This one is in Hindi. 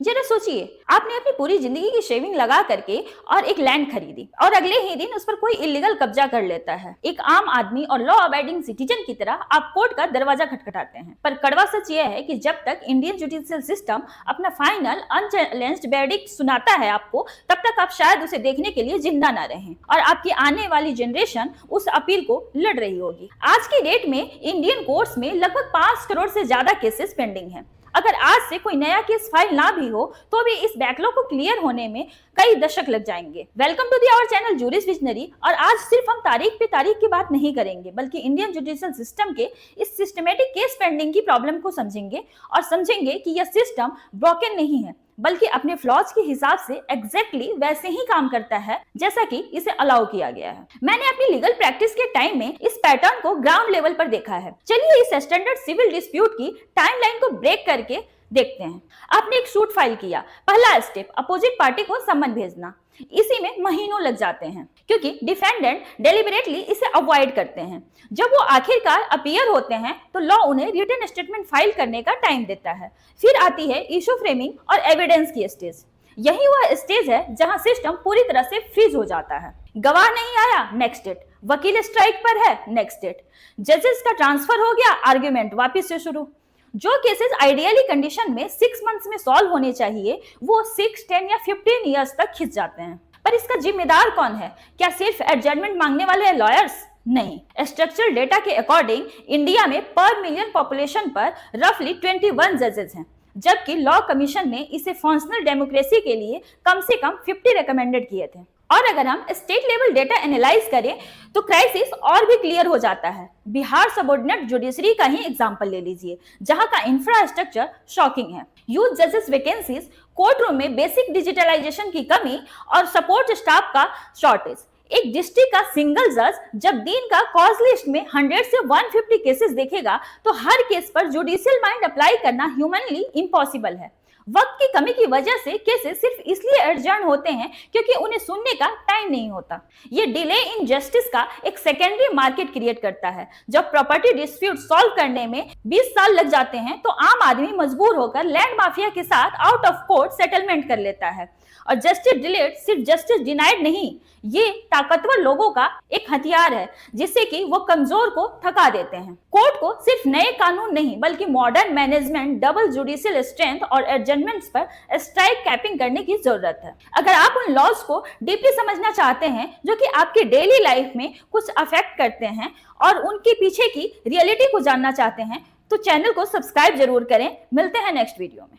जरा सोचिए, आपने अपनी पूरी जिंदगी की शेविंग लगा करके और एक लैंड खरीदी और अगले ही दिन उस पर कोई इलीगल कब्जा कर लेता है। एक आम आदमी और लॉ अबाइडिंग सिटीजन की तरह आप कोर्ट का दरवाजा खटखटाते हैं। पर कड़वा सच यह है कि जब तक इंडियन जुडिशियल सिस्टम अपना फाइनल अनचैलेंज्ड वर्डिक्ट सुनाता है आपको, तब तक आप शायद उसे देखने के लिए जिंदा ना रहें और आपकी आने वाली जनरेशन उस अपील को लड़ रही होगी। आज की डेट में इंडियन कोर्ट्स में लगभग 5 करोड़ से ज्यादा केसेस पेंडिंग हैं। अगर आज से कोई नया केस फाइल ना भी हो तो भी इस बैकलॉग को क्लियर होने में कई दशक लग जाएंगे। Welcome to the our channel Juris Visionary. और आज सिर्फ हम तारीख पे तारीख की बात नहीं करेंगे, बल्कि इंडियन जुडिशियल सिस्टम के इस सिस्टमेटिक केस पेंडिंग की प्रॉब्लम को समझेंगे और समझेंगे कि यह सिस्टम ब्रोकन नहीं है, बल्कि अपने फ्लॉज के हिसाब से एग्जैक्टली वैसे ही काम करता है जैसा कि इसे अलाउ किया गया है। मैंने अपनी लीगल प्रैक्टिस के टाइम में इस पैटर्न को ग्राउंड लेवल पर देखा है। चलिए इस स्टैंडर्ड सिविल डिस्प्यूट की टाइमलाइन को ब्रेक करके देखते हैं। आपने एक सूट फाइल किया, पहला स्टेप अपोजिट पार्टी को सम्मन भेजना। इसी में महीनों लग जाते हैं क्योंकि डिफेंडेंट डेलिबरेटली इसे अवॉइड करते हैं। जब वो आखिरकार अपीयर होते हैं तो लॉ उन्हें रिटन स्टेटमेंट फाइल करने का टाइम देता है। फिर आती है इशू फ्रेमिंग और एविडेंस की स्टेज। यही वह स्टेज है जहां सिस्टम पूरी तरह से फ्रीज हो जाता है। गवाह नहीं आया, नेक्स्ट डेट। वकील स्ट्राइक पर है, नेक्स्ट डेट। जजेस का ट्रांसफर हो गया, आर्ग्यूमेंट वापस से शुरू। जो केसेस आइडियली कंडीशन में 6 मंथ्स में सॉल्व होने चाहिए, वो 6, 10 या 15 इयर्स तक खिंच जाते हैं। पर इसका जिम्मेदार कौन है? क्या सिर्फ एडजमेंट मांगने वाले लॉयर्स? नहीं। स्ट्रक्चरल डेटा के अकॉर्डिंग इंडिया में पर मिलियन पॉपुलेशन पर रफली 21 जजेस हैं, जबकि लॉ कमीशन ने इसे फंक्शनल डेमोक्रेसी के लिए कम से कम 50 रिकमेंडेड किए थे। और अगर हम स्टेट लेवल डेटा एनालाइज करें तो क्राइसिस और भी क्लियर हो जाता है। बिहार सबऑर्डिनेट जुडिशरी का ही एग्जांपल ले लीजिए, जहां का इंफ्रास्ट्रक्चर शॉकिंग है। यूथ जजेस वैकेंसीज, कोर्ट रूम में बेसिक डिजिटलाइजेशन की कमी और सपोर्ट स्टाफ का शॉर्टेज। एक डिस्ट्रिक्ट का सिंगल जज जब दिन का कॉज लिस्ट में 100 से 150 केसेस देखेगा तो हर केस पर जुडिशियल माइंड अप्लाई करना ह्यूमनली इम्पॉसिबल है। वक्त की कमी की वजह से केसेस सिर्फ इसलिए एडजर्न होते हैं क्योंकि उन्हें सुनने का टाइम नहीं होता। ये डिले इन जस्टिस का एक सेकेंडरी मार्केट क्रिएट करता है। जब प्रॉपर्टी डिस्प्यूट सॉल्व करने में 20 साल लग जाते हैं तो आम आदमी मजबूर होकर लैंड माफिया के साथ आउट ऑफ कोर्ट सेटलमेंट कर लेता है। और जस्टिस डिलेड सिर्फ जस्टिस डिनाइड नहीं, ये ताकतवर लोगों का एक हथियार है जिससे कि वो कमजोर को थका देते हैं। कोर्ट को सिर्फ नए कानून नहीं बल्कि modern management, double judicial strength और एडजमेंट्स पर स्ट्राइक कैपिंग करने की जरूरत है। अगर आप उन लॉज को डीपली समझना चाहते हैं जो कि आपकी डेली लाइफ में कुछ अफेक्ट करते हैं और उनके पीछे की रियलिटी को जानना चाहते हैं, तो चैनल को सब्सक्राइब जरूर करें। मिलते हैं नेक्स्ट वीडियो में।